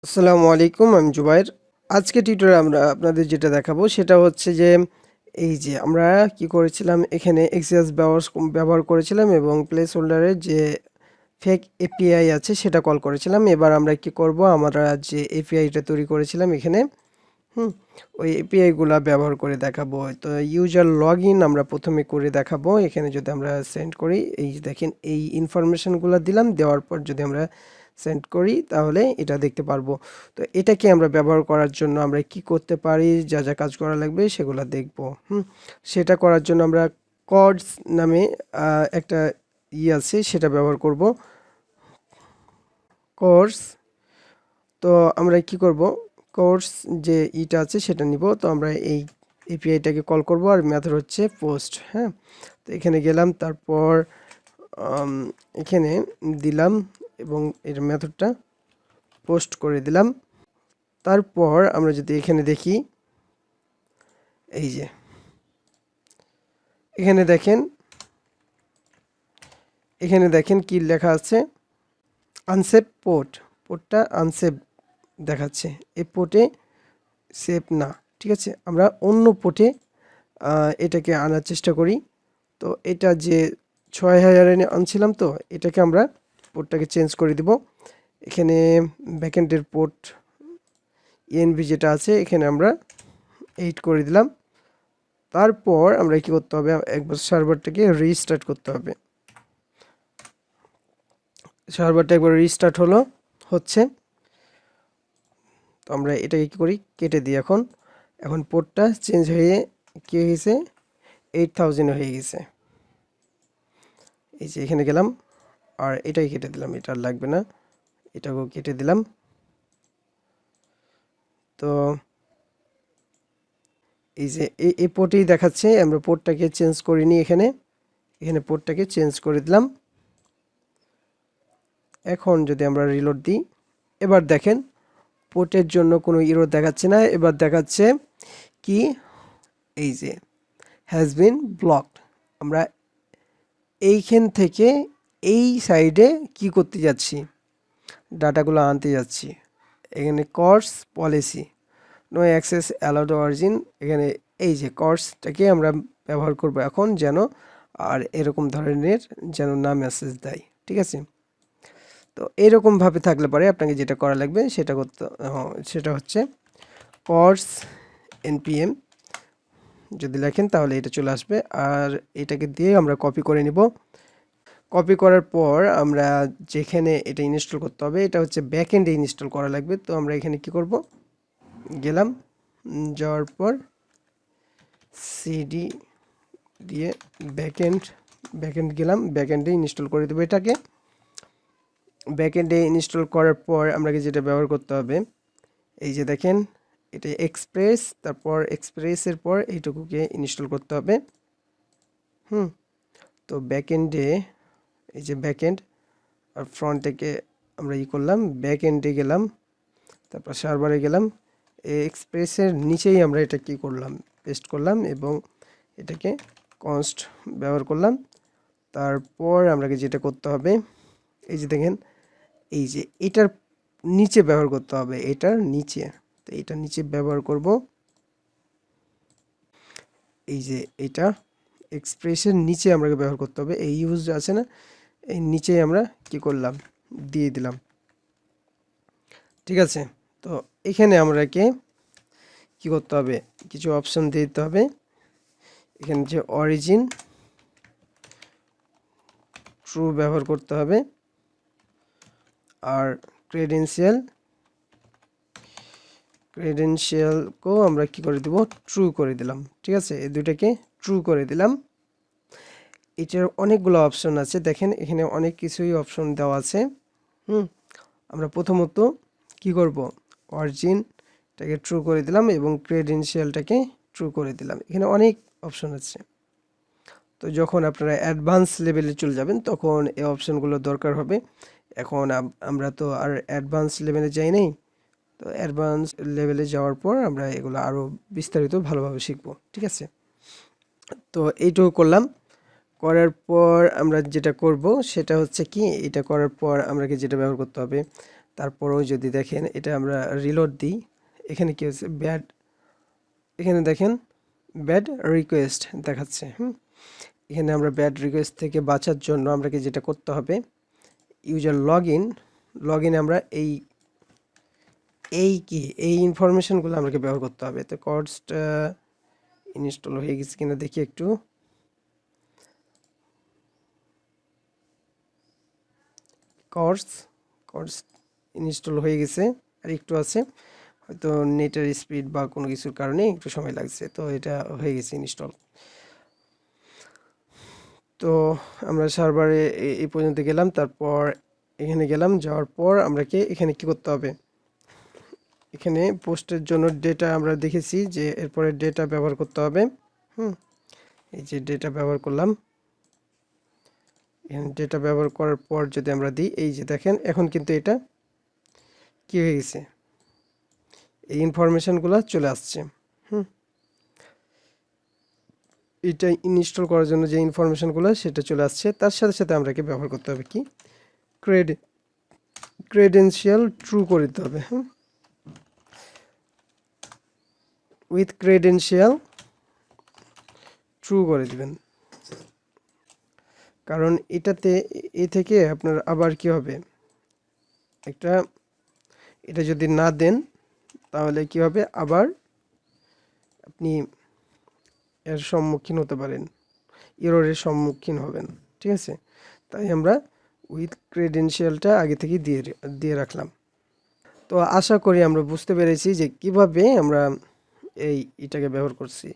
আসসালামু আলাইকুম, আমি জুবাইর। আজকে টিউটোরিয়ালে আমরা আপনাদের যেটা দেখাবো সেটা হচ্ছে যে এই যে আমরা কি করেছিলাম, এখানে এক্সিএস ব্যবহার করেছিলাম এবং প্লেস হোল্ডারের যে ফেক এপিআই আছে সেটা কল করেছিলাম। এবার আমরা কি করব, আমরা যে এপিআইটা তৈরি করেছিলাম এখানে ওই এপিআইগুলা ব্যবহার করে দেখাবো। তো ইউজার লগ ইন আমরা প্রথমে করে দেখাবো। এখানে যদি আমরা সেন্ড করি, এই যে দেখেন এই ইনফরমেশনগুলো দিলাম, দেওয়ার পর যদি আমরা সেন্ড করি তাহলে এটা দেখতে পারবো। তো এটাকে আমরা ব্যবহার করার জন্য আমরা কি করতে পারি, যা যা কাজ করা লাগবে সেগুলো দেখব। সেটা করার জন্য আমরা কর্ডস নামে একটা আছে, সেটা ব্যবহার করব, কোর্স। তো আমরা কি করব, কোর্স যে ইটা আছে সেটা নিব। তো আমরা এই এপিআইটাকে কল করব, আর মেথড হচ্ছে পোস্ট। হ্যাঁ, তো এখানে গেলাম, তারপর এখানে দিলাম এবং এর মেথডটা পোস্ট করে দিলাম। তারপর আমরা যদি এখানে দেখি, এই যে এখানে দেখেন কি লেখা আছে, আনসেভ পোর্টটা আনসেভ দেখাচ্ছে, এই পোর্টে সেভ না। ঠিক আছে, আমরা অন্য পোর্টে এটাকে আনার চেষ্টা করি। তো এটা যে 6000 আনছিলাম, তো এটাকে আমরা পোর্টটাকে চেঞ্জ করে দিব। এখানে ব্যাকএন্ডের পোর্ট ইএনভি যেটা আছে এখানে আমরা 8 করে দিলাম। তারপর আমরা কি করতে হবে, একবার সার্ভারটাকে রিস্টার্ট করতে হবে। সার্ভারটা একবার রিস্টার্ট হচ্ছে। তো আমরা এটাকে কি করি, কেটে দিই। এখন পোর্টটা চেঞ্জ হয়ে কি হয়েছে, 8000 হয়ে গেছে। এই যে এখানে গেলাম, আর এটাই কেটে দিলাম, এটা আর লাগবে না, এটাকেও কেটে দিলাম। তো এই যে এই পোর্টেই দেখাচ্ছে, আমরা পোর্টটাকে চেঞ্জ করিনি। এখানে পোর্টটাকে চেঞ্জ করে দিলাম। এখন যদি আমরা রিলোড দিই, এবার দেখেন পোর্টের জন্য কোনো এরর দেখাচ্ছে না। এবার দেখাচ্ছে কি, এই যে হ্যাজ বিন ব্লকড। আমরা এইখান থেকে এই সাইডে কি করতে যাচ্ছি, ডাটাগুলো আনতে যাচ্ছি। এখানে CORS policy no access allowed origin, এখানে এই যে কর্সটাকে আমরা ব্যবহার করব এখন, যেন আর এরকম ধরনের যেন না মেসেজ দেয়। ঠিক আছে, তো এরকমভাবে থাকলে পরে আপনাকে যেটা করা লাগবে সেটা হচ্ছে কর্স এনপিএম যদি লেখেন তাহলে এটা চলে আসবে। আর এটাকে দিয়ে আমরা কপি করে নিব। কপি করার পর আমরা যেখানে এটা ইনস্টল করতে হবে, এটা হচ্ছে ব্যাকএন্ডে ইনস্টল করা লাগবে। তো আমরা এখানে কি করব, গেলাম, যাওয়ার পর সিডি দিয়ে ব্যাকএন্ড গেলাম, ব্যাকএন্ডে ইনস্টল করে দেবো এটাকে। ব্যাকএন্ডে ইনস্টল করার পর আমাকে যেটা ব্যবহার করতে হবে, এই যে দেখেন এটা এক্সপ্রেস, তারপর এক্সপ্রেসের পর এইটুকুকে ইনস্টল করতে হবে। তো ব্যাকএন্ডে এই যে ব্যাকএন্ড, আর ফ্রন্টে আমরা করলাম, ব্যাকএন্ডে গেলাম, তারপর সার্ভারে গেলাম, এক্সপ্রেসের নিচেই আমরা এটা কি করলাম, পেস্ট করলাম এবং এটাকে কনস্ট ব্যবহার করলাম। তারপর আমাকে যেটা করতে হবে, এই যে দেখেন এই যে এটার নিচে ব্যবহার করতে হবে, এটার নিচে। তো এটার নিচে ব্যবহার করব, এই যে এটা এক্সপ্রেসের নিচে আমাকে ব্যবহার করতে হবে। এই ইউজ আছে না, এই নিচেই আমরা কি করলাম, দিয়ে দিলাম। ঠিক আছে, তো এখানে আমরাকে কি করতে হবে, কিছু অপশন দিয়ে দিতে হবে। এখানে যে অরিজিন ট্রু ব্যবহার করতে হবে, আর ক্রেডেনশিয়ালকেও আমরা কি করে দেব, ট্রু করে দিলাম। ঠিক আছে, এই দুইটাকে ট্রু করে দিলাম। এটার অনেকগুলো অপশন আছে, দেখেন এখানে অনেক কিছুই অপশন দেওয়া আছে। আমরা প্রথমত কি করব, অরিজিনটাকে ট্রু করে দিলাম এবং ক্রেডেনশিয়ালটাকে ট্রু করে দিলাম। এখানে অনেক অপশন আছে। তো যখন আপনারা অ্যাডভান্স লেভেলে চলে যাবেন তখন এই অপশনগুলো দরকার হবে। এখন আমরা তো আর অ্যাডভান্স লেভেলে যাই নাই, তো অ্যাডভান্স লেভেলে যাওয়ার পর আমরা এগুলো আরও বিস্তারিত ভালোভাবে শিখব। ঠিক আছে, তো এইটুকু করলাম। করার পর আমরা যেটা করব সেটা হচ্ছে কি, এটা করার পর আমাকে যেটা ব্যবহার করতে হবে, তারপরেও যদি দেখেন এটা আমরা রিলোড দিই, এখানে কি হচ্ছে ব্যাড, এখানে দেখেন ব্যাড রিকোয়েস্ট দেখাচ্ছে। এখানে আমরা ব্যাড রিকোয়েস্ট থেকে বাঁচার জন্য আমাকে যেটা করতে হবে, ইউজার লগ ইন আমরা এই ইনফরমেশনগুলো আমাকে ব্যবহার করতে হবে। তো কর্সটা ইনস্টল হয়ে গেছে কিনা দেখি একটু। কর্স ইনস্টল হয়ে গেছে, আর একটু আছে, হয়তো নেটের স্পিড বা কোনো কিছুর কারণে একটু সময় লাগছে। তো এটা হয়ে গেছে ইনস্টল। তো আমরা সার্ভারে এই পর্যন্ত গেলাম, তারপর এখানে গেলাম, যাওয়ার পর আমরাকে এখানে কি করতে হবে, এখানে পোস্টের জন্য ডেটা আমরা দেখেছি যে এরপরে ডেটা ব্যবহার করতে হবে। এই যে ডেটা ব্যবহার করলাম, এখানে ডেটা ব্যবহার করার পর যদি আমরা দিই, এই যে দেখেন এখন কিন্তু এটা কি হয়ে গেছে, এই ইনফরমেশনগুলো চলে আসছে। এটা ইনস্টল করার জন্য যে ইনফরমেশনগুলো সেটা চলে আসছে। তার সাথে সাথে আমরাকে ব্যবহার করতে হবে কি, ক্রেডেনশিয়াল ট্রু করে দিতে হবে। উইথ ক্রেডেনশিয়াল ট্রু করে দিবেন, কারণ এটাতে এ থেকে আপনার আবার কি হবে, একটা এটা যদি না দেন তাহলে কি হবে, আবার আপনি এর সম্মুখীন হতে পারেন, এররের সম্মুখীন হবেন। ঠিক আছে, তাই আমরা উইথ ক্রেডেনশিয়ালটা আগে থেকে দিয়ে রাখলাম। তো আশা করি আমরা বুঝতে পেরেছি যে কিভাবে আমরা এটাকে ব্যবহার করছি।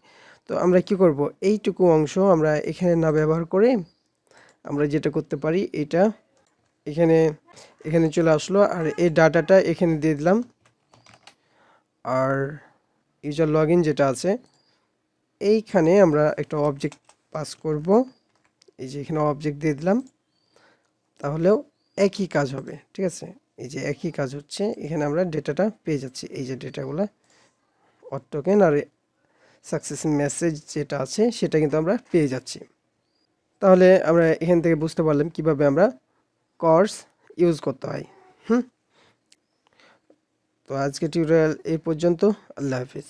তো আমরা কি করব, এইটুকু অংশ আমরা এখানে না ব্যবহার করে আমরা যেটা করতে পারি, এটা এখানে চলে আসলো, আর এই ডাটাটা এখানে দিয়ে দিলাম, আর ইউজার লগ ইন যেটা আছে এইখানে আমরা একটা অবজেক্ট পাস করব। এই যে এখানে অবজেক্ট দিয়ে দিলাম, তাহলেও একই কাজ হবে। ঠিক আছে, এই যে একই কাজ হচ্ছে, এখানে আমরা ডেটাটা পেয়ে যাচ্ছি। এই যে ডেটাগুলা অড টোকেন আর সাকসেস মেসেজ যেটা আছে সেটা কিন্তু আমরা পেয়ে যাচ্ছি। তাহলে আমরা এখান থেকে বুঝতে পারলাম কিভাবে আমরা কর্স ইউজ করতে হয়। তো আজকে টিউটোরিয়াল এই পর্যন্ত। আল্লাহ হাফিজ।